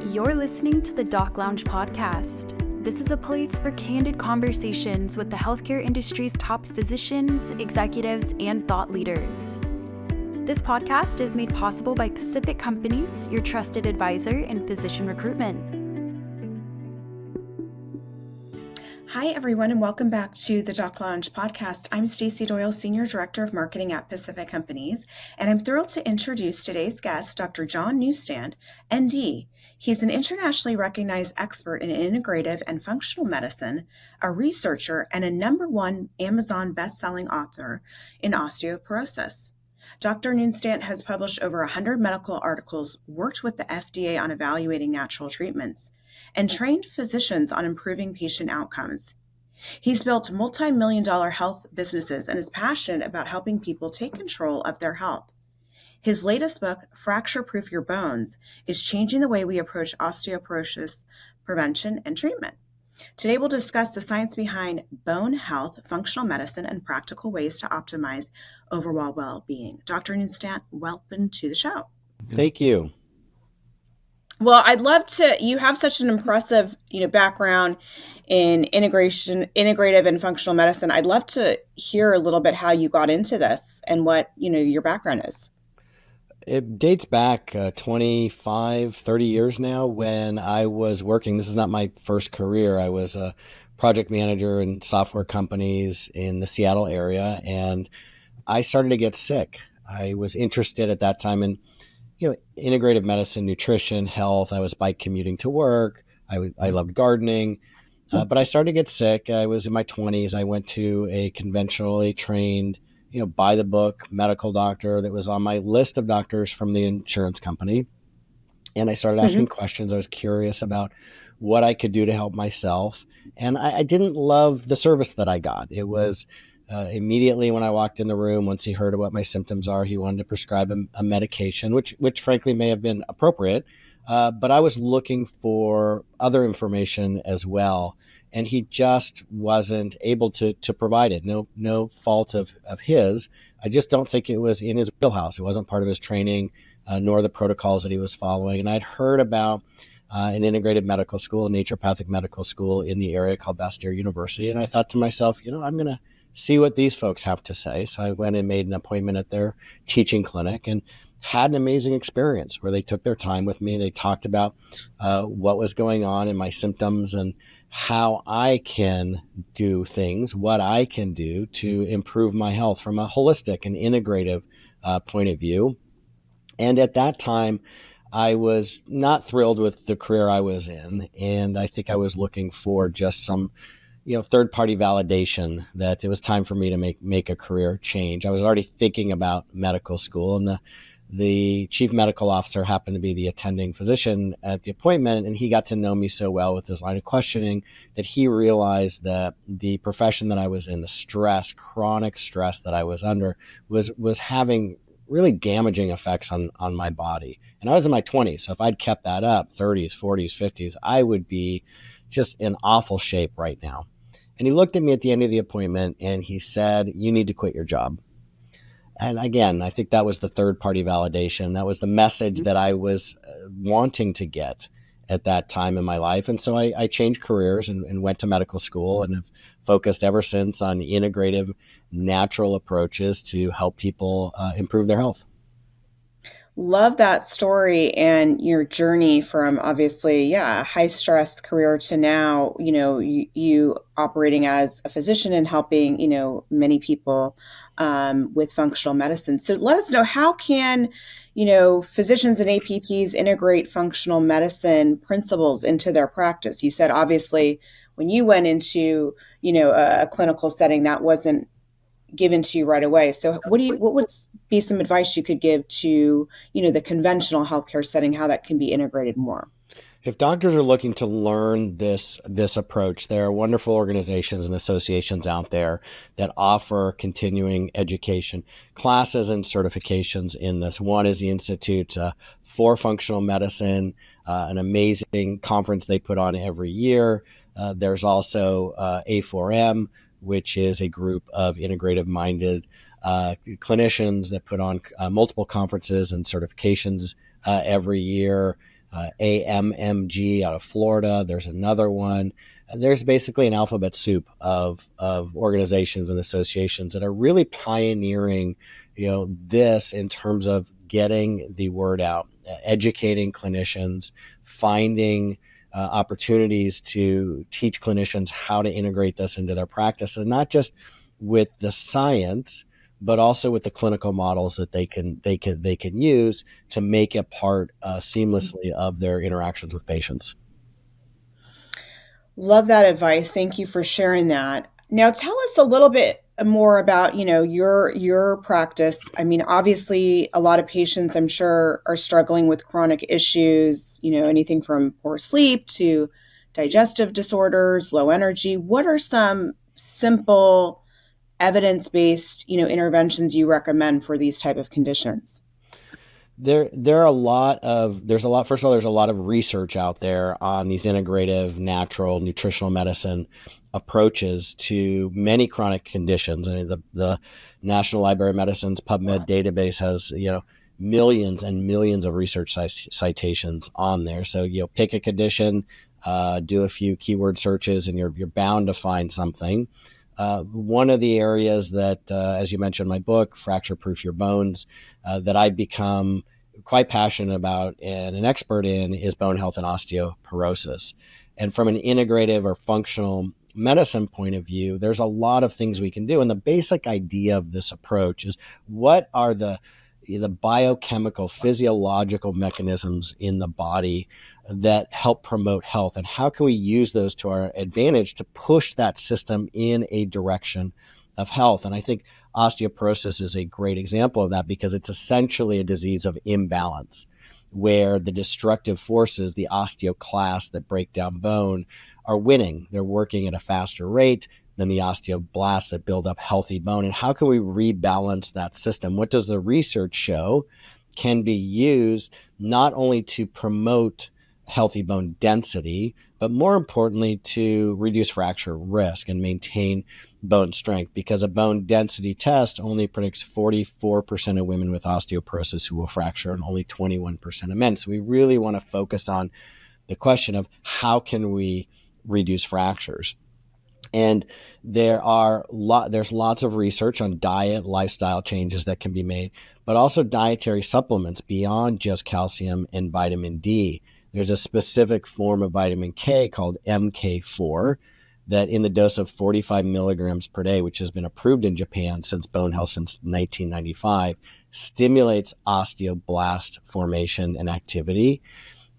You're listening to the Doc Lounge podcast. This is a place for candid conversations with the healthcare industry's top physicians, executives, and thought leaders. This podcast is made possible by Pacific Companies, your trusted advisor in physician recruitment. Hi, everyone, and welcome back to the Doc Lounge podcast. I'm Stacey Doyle, Senior Director of Marketing at Pacific Companies, and I'm thrilled to introduce today's guest, Dr. John Neustadt, ND. He's an internationally recognized expert in integrative and functional medicine, a researcher, and a #1 Amazon best-selling author in osteoporosis. Dr. Neustadt has published over 100 medical articles, worked with the FDA on evaluating natural treatments, and trained physicians on improving patient outcomes. He's built multi-million-dollar health businesses and is passionate about helping people take control of their health. His latest book, Fracture Proof Your Bones, is changing the way we approach osteoporosis prevention and treatment. Today, we'll discuss the science behind bone health, functional medicine, and practical ways to optimize overall well-being. Dr. Neustadt, welcome to the show. Thank you. Well, I'd love to, you have such an impressive, background in integrative and functional medicine. I'd love to hear a little bit how you got into this and what, your background is. It dates back 25, 30 years now when I was working. This is not my first career. I was a project manager in software companies in the Seattle area, and I started to get sick. I was interested at that time in integrative medicine, nutrition, health. I was bike commuting to work. I loved gardening, but I started to get sick. I was in my 20s. I went to a conventionally trained, by the book medical doctor that was on my list of doctors from the insurance company. And I started asking questions. I was curious about what I could do to help myself. And I didn't love the service that I got. It was immediately when I walked in the room, once he heard what my symptoms are, he wanted to prescribe a medication, which frankly may have been appropriate. But I was looking for other information as well. And he just wasn't able to provide it. No fault of his. I just don't think it was in his wheelhouse. It wasn't part of his training, nor the protocols that he was following. And I'd heard about an integrated medical school, a naturopathic medical school in the area called Bastyr University. And I thought to myself, I'm going to see what these folks have to say. So I went and made an appointment at their teaching clinic and had an amazing experience where they took their time with me. They talked about what was going on in my symptoms and how I can do things, what I can do to improve my health from a holistic and integrative point of view. And at that time, I was not thrilled with the career I was in. And I think I was looking for just some third-party validation that it was time for me to make a career change. I was already thinking about medical school, and the chief medical officer happened to be the attending physician at the appointment, and he got to know me so well with his line of questioning that he realized that the profession that I was in, the stress, chronic stress that I was under, was having really damaging effects on my body. And I was in my 20s, so if I'd kept that up, 30s, 40s, 50s, I would be just in awful shape right now. And he looked at me at the end of the appointment and he said, "You need to quit your job." And again, I think that was the third party validation. That was the message that I was wanting to get at that time in my life. And so I changed careers and went to medical school and have focused ever since on integrative, natural approaches to help people improve their health. Love that story and your journey from obviously, a high stress career to now, you operating as a physician and helping, many people with functional medicine. So let us know, how can, physicians and APPs integrate functional medicine principles into their practice? You said, obviously, when you went into, a clinical setting, that wasn't given to you right away. So what would be some advice you could give to, the conventional healthcare setting, how that can be integrated more? If doctors are looking to learn this approach, there are wonderful organizations and associations out there that offer continuing education, classes and certifications in this. One is the Institute for Functional Medicine, an amazing conference they put on every year. There's also A4M, which is a group of integrative-minded clinicians that put on multiple conferences and certifications every year. AMMG out of Florida. There's another one. There's basically an alphabet soup of organizations and associations that are really pioneering, this in terms of getting the word out, educating clinicians, finding opportunities to teach clinicians how to integrate this into their practice, and not just with the science, but also with the clinical models that they can use to make it part seamlessly of their interactions with patients. Love that advice. Thank you for sharing that. Now tell us a little bit more about, your practice. I mean, obviously a lot of patients I'm sure are struggling with chronic issues, anything from poor sleep to digestive disorders, low energy. What are some simple evidence-based, interventions you recommend for these type of conditions? There are a lot of there's a lot First of all, there's a lot of research out there on these integrative natural nutritional medicine approaches to many chronic conditions. I mean, the National Library of Medicine's PubMed database has millions and millions of research citations on there. So pick a condition, do a few keyword searches, and you're bound to find something. One of the areas that, as you mentioned in my book, Fracture Proof Your Bones, that I've become quite passionate about and an expert in is bone health and osteoporosis. And from an integrative or functional medicine point of view, there's a lot of things we can do. And the basic idea of this approach is, what are the biochemical, physiological mechanisms in the body that help promote health, and how can we use those to our advantage to push that system in a direction of health? And I think osteoporosis is a great example of that, because it's essentially a disease of imbalance, where the destructive forces, the osteoclasts that break down bone, are winning. They're working at a faster rate than the osteoblasts that build up healthy bone. And how can we rebalance that system? What does the research show can be used not only to promote healthy bone density, but more importantly, to reduce fracture risk and maintain bone strength? Because a bone density test only predicts 44% of women with osteoporosis who will fracture, and only 21% of men. So we really want to focus on the question of, how can we reduce fractures? And there's lots of research on diet, lifestyle changes that can be made, but also dietary supplements beyond just calcium and vitamin D. There's a specific form of vitamin K called MK4 that, in the dose of 45 milligrams per day, which has been approved in Japan since bone health since 1995, stimulates osteoblast formation and activity,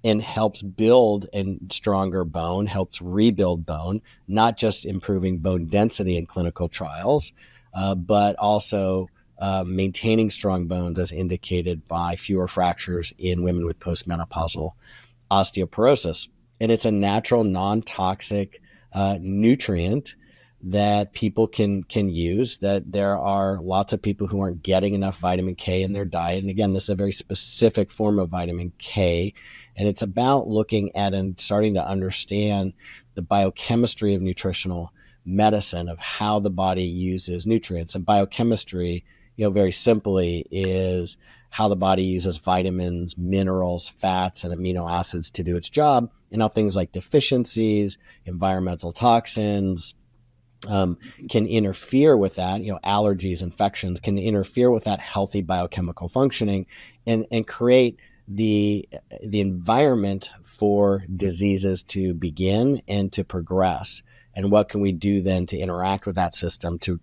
and helps build stronger bone, helps rebuild bone, not just improving bone density in clinical trials, but also maintaining strong bones, as indicated by fewer fractures in women with postmenopausal osteoporosis. And it's a natural, non-toxic nutrient that people can use, that there are lots of people who aren't getting enough vitamin K in their diet. And again, this is a very specific form of vitamin K. And it's about looking at and starting to understand the biochemistry of nutritional medicine, of how the body uses nutrients. And biochemistry, very simply, is how the body uses vitamins, minerals, fats, and amino acids to do its job, and how things like deficiencies, environmental toxins, can interfere with that. Allergies, infections can interfere with that healthy biochemical functioning, and create the environment for diseases to begin and to progress. And what can we do then to interact with that system to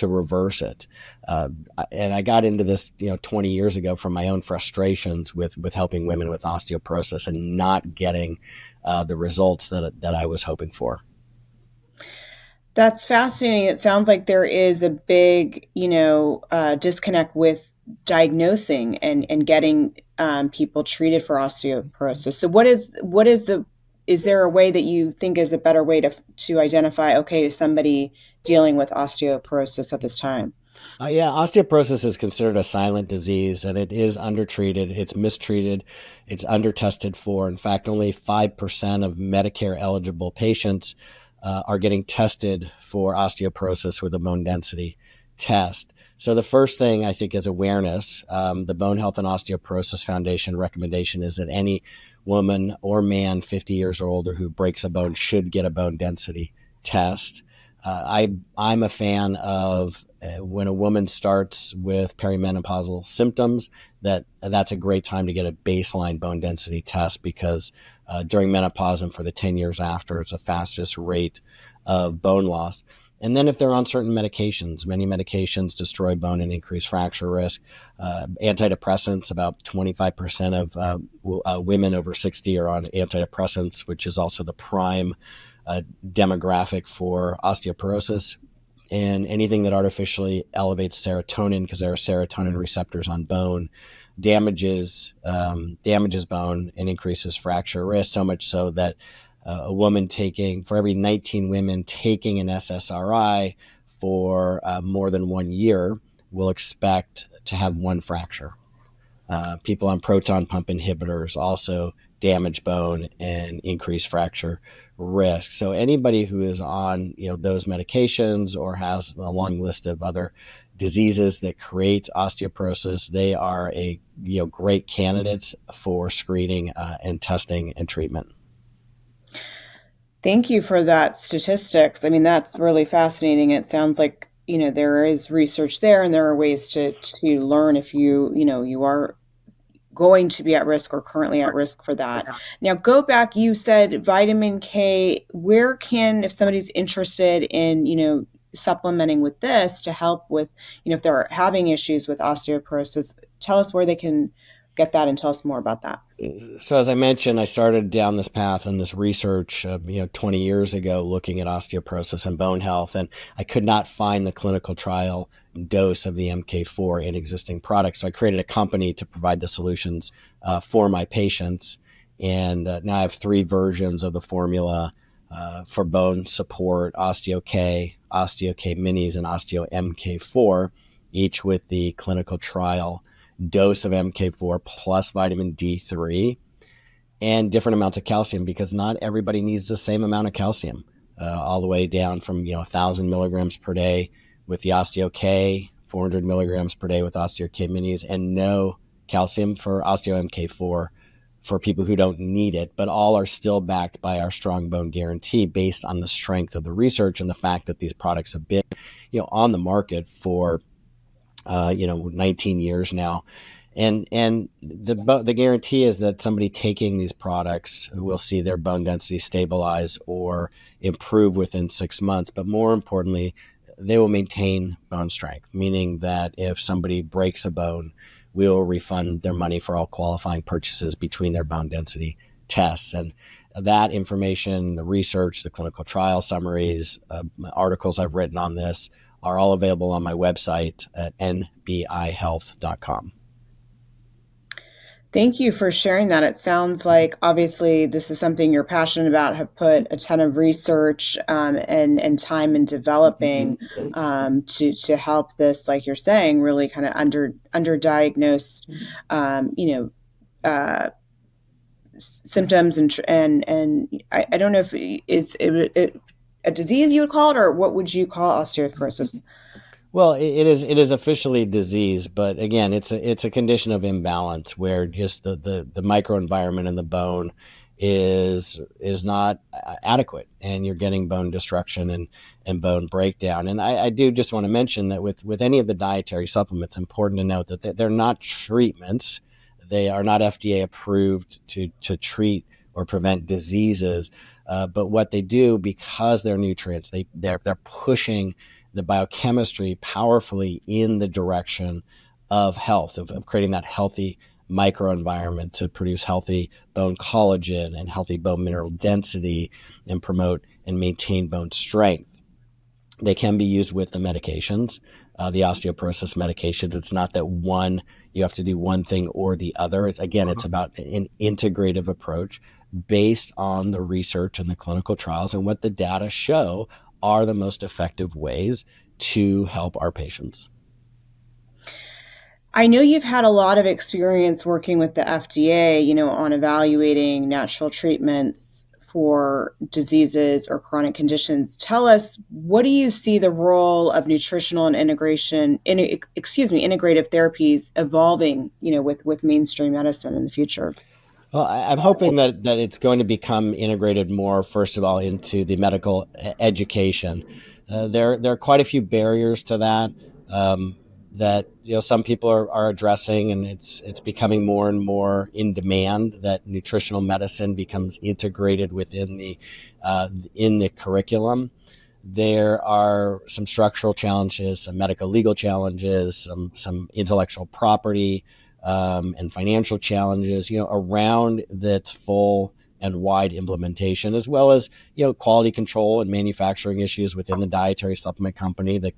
reverse it? And I got into this 20 years ago from my own frustrations with helping women with osteoporosis and not getting the results that I was hoping for. That's fascinating. It sounds like there is a big, disconnect with diagnosing and getting people treated for osteoporosis. So is there a way that you think is a better way to identify, okay, is somebody dealing with osteoporosis at this time? Yeah, osteoporosis is considered a silent disease, and it is undertreated. It's mistreated. It's undertested for. In fact, only 5% of Medicare eligible patients are getting tested for osteoporosis with a bone density test. So the first thing, I think, is awareness. The Bone Health and Osteoporosis Foundation recommendation is that any woman or man 50 years or older who breaks a bone should get a bone density test. I'm a fan of when a woman starts with perimenopausal symptoms, that's a great time to get a baseline bone density test, because during menopause and for the 10 years after, it's the fastest rate of bone loss. And then if they're on certain medications, many medications destroy bone and increase fracture risk. Antidepressants, about 25% of women over 60 are on antidepressants, which is also the prime demographic for osteoporosis. And anything that artificially elevates serotonin, because there are serotonin receptors on bone, damages bone and increases fracture risk, so much so that a woman for every 19 women taking an SSRI for more than 1 year will expect to have one fracture. People on proton pump inhibitors also damage bone and increase fracture risk. So anybody who is on those medications or has a long list of other diseases that create osteoporosis, they are great candidates for screening and testing and treatment. Thank you for that statistics. I mean, that's really fascinating. It sounds like, there is research there, and there are ways to learn if you are going to be at risk or currently at risk for that. Now, go back, you said vitamin K. Where if somebody's interested in, supplementing with this to help with, if they're having issues with osteoporosis, tell us where they can get that and tell us more about that. So as I mentioned, I started down this path and this research 20 years ago looking at osteoporosis and bone health, and I could not find the clinical trial dose of the MK4 in existing products. So I created a company to provide the solutions for my patients, and now I have 3 versions of the formula for bone support: OsteoK, OsteoK Minis, and Osteo MK4, each with the clinical trial dose of MK4 plus vitamin D3 and different amounts of calcium, because not everybody needs the same amount of calcium, all the way down from 1,000 milligrams per day with the OsteoK, 400 milligrams per day with OsteoK Minis, and no calcium for Osteo MK4 for people who don't need it. But all are still backed by our strong bone guarantee based on the strength of the research and the fact that these products have been on the market for 19 years now. And the guarantee is that somebody taking these products will see their bone density stabilize or improve within 6 months. But more importantly, they will maintain bone strength, meaning that if somebody breaks a bone, we will refund their money for all qualifying purchases between their bone density tests. And that information, the research, the clinical trial summaries, articles I've written on this are all available on my website at nbihealth.com. Thank you for sharing that. It sounds like obviously this is something you're passionate about, have put a ton of research and time in developing to help this, like you're saying, really kind of underdiagnosed, symptoms and I don't know if is it a disease you would call it, or what would you call osteoporosis? Well, it is officially a disease, but again, it's a condition of imbalance where just the microenvironment in the bone is not adequate, and you're getting bone destruction and bone breakdown. And I do just want to mention that with any of the dietary supplements, it's important to note that they're not treatments. They are not FDA approved to treat or prevent diseases. But what they do, because they're nutrients, they're pushing the biochemistry powerfully in the direction of health, of creating that healthy microenvironment to produce healthy bone collagen and healthy bone mineral density and promote and maintain bone strength. They can be used with the medications, the osteoporosis medications. It's not that you have to do one thing or the other. It's about an integrative approach based on the research and the clinical trials and what the data show are the most effective ways to help our patients. I know you've had a lot of experience working with the FDA, on evaluating natural treatments for diseases or chronic conditions. Tell us, what do you see the role of nutritional and integrative therapies evolving, with mainstream medicine in the future? Well, I'm hoping that it's going to become integrated more, first of all, into the medical education. There are quite a few barriers to that um, that some people are addressing, and it's becoming more and more in demand that nutritional medicine becomes integrated within the in the curriculum. There are some structural challenges, some medical legal challenges, some intellectual property and financial challenges, around that's full and wide implementation, as well as quality control and manufacturing issues within the dietary supplement company that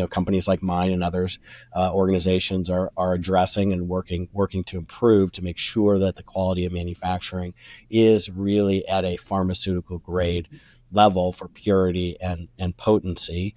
companies like mine and others organizations are addressing and working to improve to make sure that the quality of manufacturing is really at a pharmaceutical grade level for purity and potency.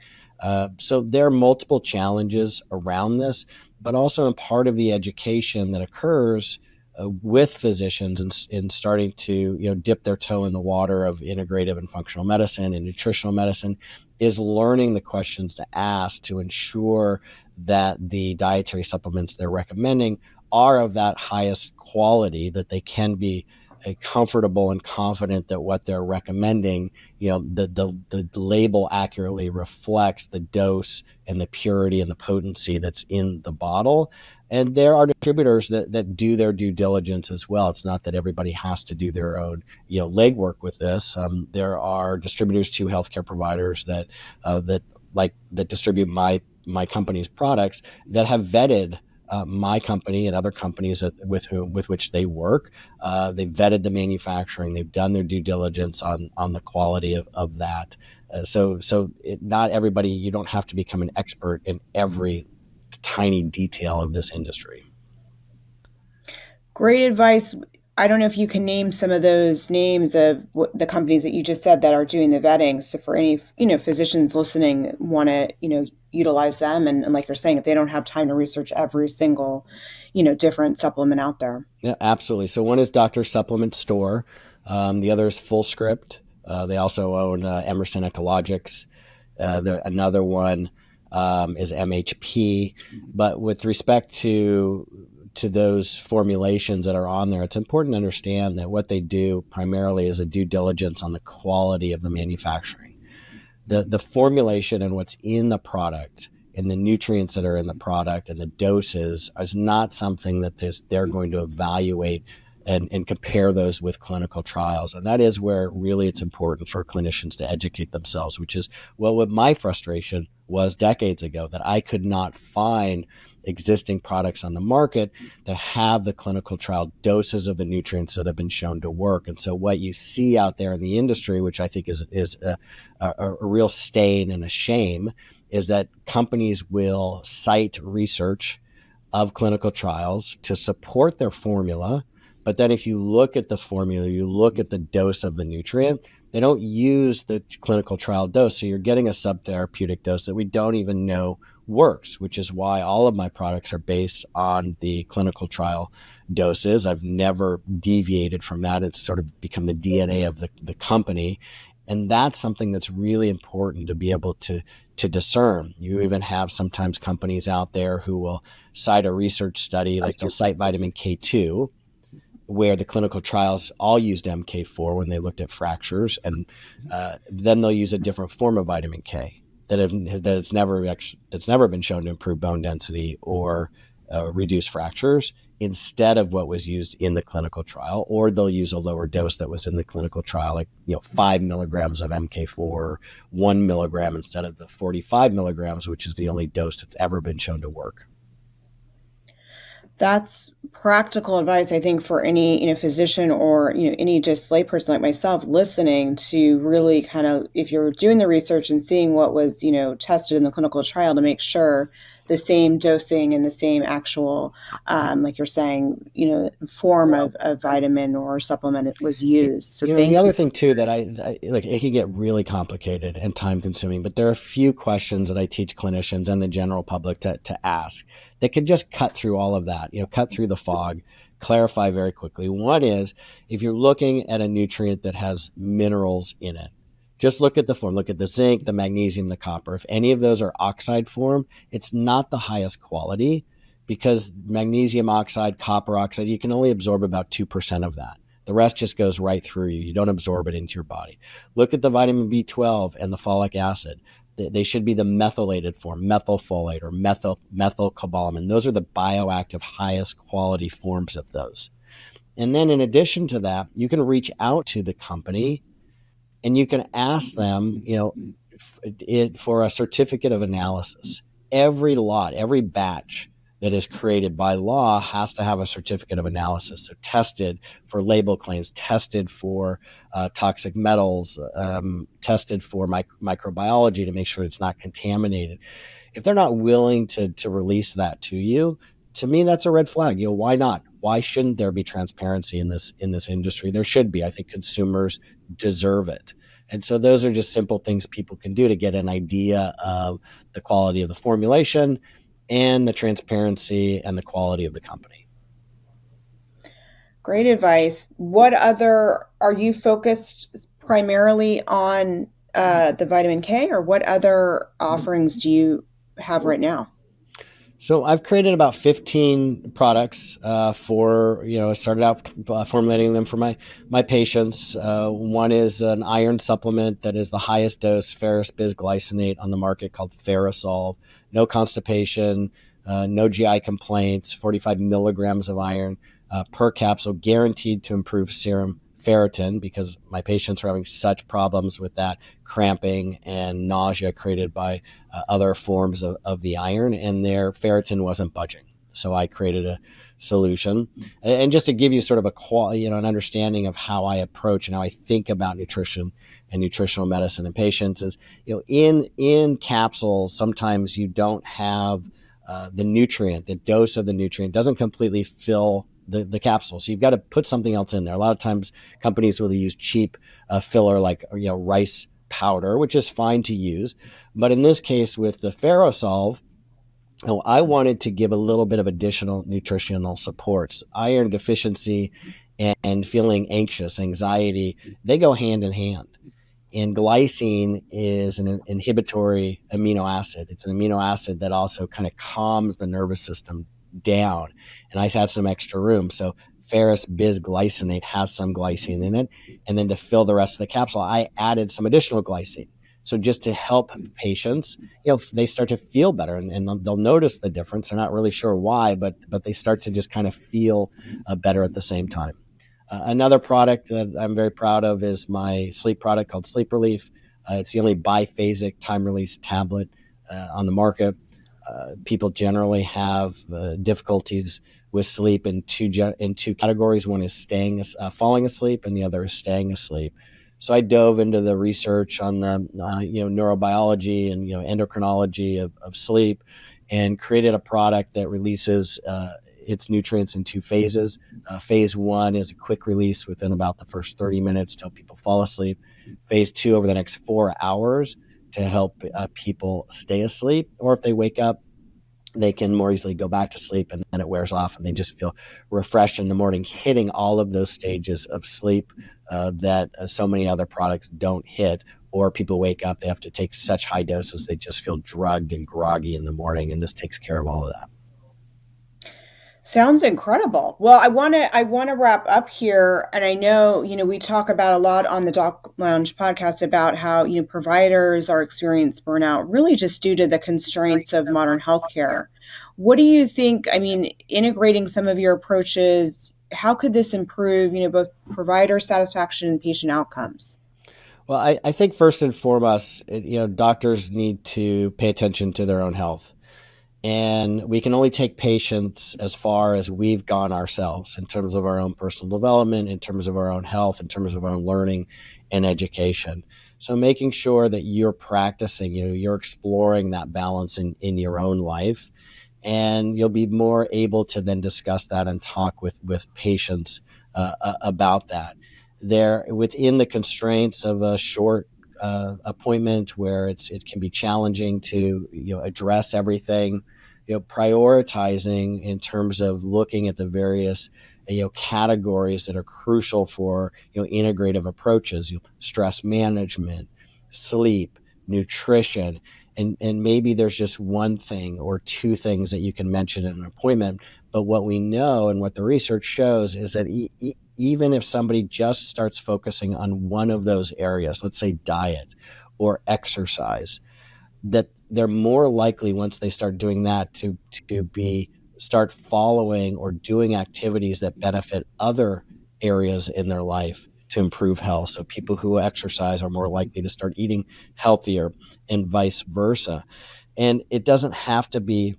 So there are multiple challenges around this, but also in part of the education that occurs with physicians in starting to dip their toe in the water of integrative and functional medicine and nutritional medicine is learning the questions to ask to ensure that the dietary supplements they're recommending are of that highest quality, that they can be comfortable and confident that what they're recommending, the label accurately reflects the dose and the purity and the potency that's in the bottle. And there are distributors that do their due diligence as well. It's not that everybody has to do their own, legwork with this. There are distributors to healthcare providers that distribute my company's products that have vetted my company and other companies with which they work. They've vetted the manufacturing. They've done their due diligence on the quality of that. Not everybody. You don't have to become an expert in every tiny detail of this industry. Great advice. I don't know if you can name some of those names of the companies that you just said that are doing the vetting. So for any, physicians listening want to, utilize them. And like you're saying, if they don't have time to research every single, different supplement out there. Yeah, absolutely. So one is Dr. Supplement Store. The other is Full Script. They also own Emerson Ecologics. Another one is MHP. But with respect to those formulations that are on there, it's important to understand that what they do primarily is a due diligence on the quality of the manufacturing. The formulation and what's in the product and the nutrients that are in the product and the doses is not something that they're going to evaluate and compare those with clinical trials. And that is where really it's important for clinicians to educate themselves, which is what my frustration was decades ago, that I could not find existing products on the market that have the clinical trial doses of the nutrients that have been shown to work. And so what you see out there in the industry, which I think is a real stain and a shame, is that companies will cite research of clinical trials to support their formula. But then if you look at the formula, you look at the dose of the nutrient, they don't use the clinical trial dose. So you're getting a subtherapeutic dose that we don't even know works, which is why all of my products are based on the clinical trial doses. I've never deviated from that. It's sort of become the DNA of the company. And that's something that's really important to be able to discern. You even have sometimes companies out there who will cite a research study, like they'll cite vitamin K2, where the clinical trials all used MK4 when they looked at fractures, and then they'll use a different form of vitamin K that's never been shown to improve bone density or reduce fractures, instead of what was used in the clinical trial. Or they'll use a lower dose that was in the clinical trial, like 5 milligrams of MK4, 1 milligram instead of the 45 milligrams, which is the only dose that's ever been shown to work. That's practical advice, I think, for any, physician or, any just layperson like myself listening, to really kind of, if you're doing the research and seeing what was, tested in the clinical trial, to make sure the same dosing and the same actual, like you're saying, form of vitamin or supplement was used. So the other thing too, that I like, it can get really complicated and time consuming, but there are a few questions that I teach clinicians and the general public to ask that can just cut through all of that, cut through the fog, clarify very quickly. One is, if you're looking at a nutrient that has minerals in it, just look at the form, look at the zinc, the magnesium, the copper. If any of those are oxide form, it's not the highest quality. because magnesium oxide, copper oxide, you can only absorb about 2% of that. The rest just goes right through you. You don't absorb it into your body. Look at the vitamin B12 and the folic acid. They should be the methylated form, methylfolate or methylcobalamin. Those are the bioactive highest quality forms of those. And then in addition to that, you can reach out to the company and you can ask them, for a certificate of analysis. Every lot, every batch that is created by law has to have a certificate of analysis. So tested for label claims, tested for toxic metals, tested for microbiology to make sure it's not contaminated. If they're not willing to release that to you, to me, that's a red flag. Why not? Why shouldn't there be transparency in this industry? There should be. I think consumers deserve it. And so those are just simple things people can do to get an idea of the quality of the formulation and the transparency and the quality of the company. Great advice. What other, are you focused primarily on the vitamin K, or what other offerings do you have right now? So I've created about 15 products I started out formulating them for my patients. One is an iron supplement that is the highest dose ferrous bisglycinate on the market, called Ferrosolve. No constipation, no GI complaints, 45 milligrams of iron per capsule, guaranteed to improve serum ferritin, because my patients are having such problems with that cramping and nausea created by other forms of the iron, and their ferritin wasn't budging. So I created a solution. And just to give you sort of an understanding of how I approach and how I think about nutrition and nutritional medicine in patients is, in capsules, sometimes you don't have the dose of the nutrient doesn't completely fill the capsule. So you've got to put something else in there. A lot of times companies will use cheap filler like rice powder, which is fine to use. But in this case with the Ferrosolve, I wanted to give a little bit of additional nutritional supports. Iron deficiency and feeling anxious, anxiety, they go hand in hand. And glycine is an inhibitory amino acid. It's an amino acid that also kind of calms the nervous system down. And I have some extra room. So ferrous bisglycinate has some glycine in it. And then to fill the rest of the capsule, I added some additional glycine. So just to help patients, they start to feel better, and they'll notice the difference. They're not really sure why, but they start to just kind of feel better at the same time. Another product that I'm very proud of is my sleep product called Sleep Relief. It's the only biphasic time-release tablet on the market. People generally have difficulties with sleep in two categories. One is falling asleep, and the other is staying asleep. So I dove into the research on the neurobiology and endocrinology of sleep, and created a product that releases its nutrients in two phases. Phase one is a quick release within about the first 30 minutes to help people fall asleep. Phase two, over the next 4 hours, to help people stay asleep, or if they wake up, they can more easily go back to sleep, and then it wears off and they just feel refreshed in the morning, hitting all of those stages of sleep that so many other products don't hit. Or people wake up, they have to take such high doses, they just feel drugged and groggy in the morning, and this takes care of all of that. Sounds incredible. Well, I want to wrap up here, and I know, we talk about a lot on the Doc Lounge podcast about how, providers are experiencing burnout really just due to the constraints of modern healthcare. What do you think? I mean, integrating some of your approaches, how could this improve, both provider satisfaction and patient outcomes? Well, I think first and foremost, doctors need to pay attention to their own health. And we can only take patients as far as we've gone ourselves in terms of our own personal development, in terms of our own health, in terms of our own learning and education. So making sure that you're practicing, you're exploring that balance in your own life, and you'll be more able to then discuss that and talk with patients about that. They're within the constraints of a short appointment where it can be challenging to address everything. Prioritizing in terms of looking at the various categories that are crucial for integrative approaches, stress management, sleep, nutrition, And maybe there's just one thing or two things that you can mention in an appointment. But what we know and what the research shows is that even if somebody just starts focusing on one of those areas, let's say diet or exercise, that they're more likely, once they start doing that, to start following or doing activities that benefit other areas in their life to improve health. So people who exercise are more likely to start eating healthier, and vice versa. And it doesn't have to be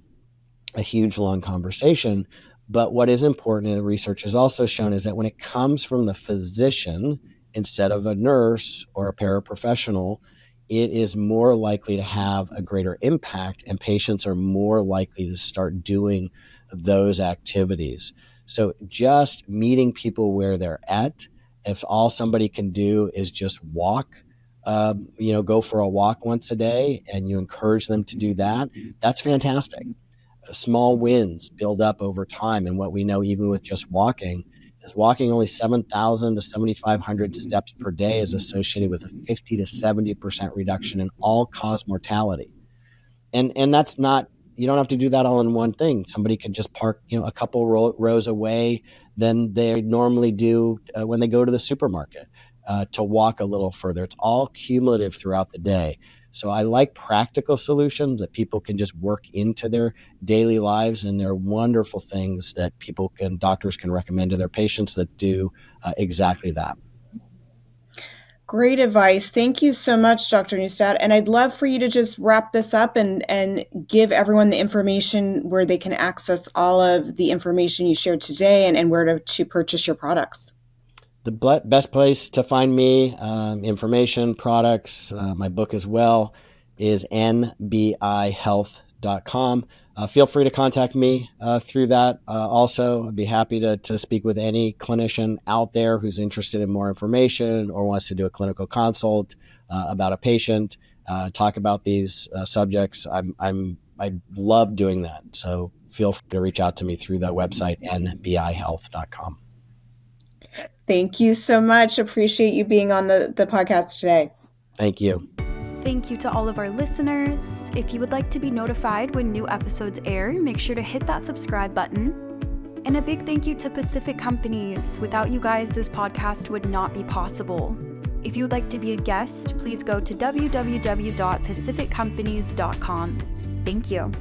a huge long conversation, but what is important, and the research has also shown, is that when it comes from the physician instead of a nurse or a paraprofessional, it is more likely to have a greater impact, and patients are more likely to start doing those activities. So just meeting people where they're at, if all somebody can do is just walk, go for a walk once a day, and you encourage them to do that, that's fantastic. Small wins build up over time. And what we know, even with just walking, is walking only 7,000 to 7,500 steps per day is associated with a 50 to 70% reduction in all-cause mortality. And that's not, you don't have to do that all in one thing. Somebody can just park, a couple rows away than they normally do when they go to the supermarket to walk a little further. It's all cumulative throughout the day. So I like practical solutions that people can just work into their daily lives, and they're wonderful things that doctors can recommend to their patients that do exactly that. Great advice. Thank you so much, Dr. Neustadt. And I'd love for you to just wrap this up and give everyone the information where they can access all of the information you shared today, and where to purchase your products. The best place to find me, information, products, my book as well, is nbihealth.com. Feel free to contact me through that. Also, I'd be happy to speak with any clinician out there who's interested in more information or wants to do a clinical consult about a patient, talk about these subjects. I love doing that. So feel free to reach out to me through the website, nbihealth.com. Thank you so much. Appreciate you being on the podcast today. Thank you. Thank you to all of our listeners. If you would like to be notified when new episodes air, make sure to hit that subscribe button. And a big thank you to Pacific Companies. Without you guys, this podcast would not be possible. If you would like to be a guest, please go to www.pacificcompanies.com. Thank you.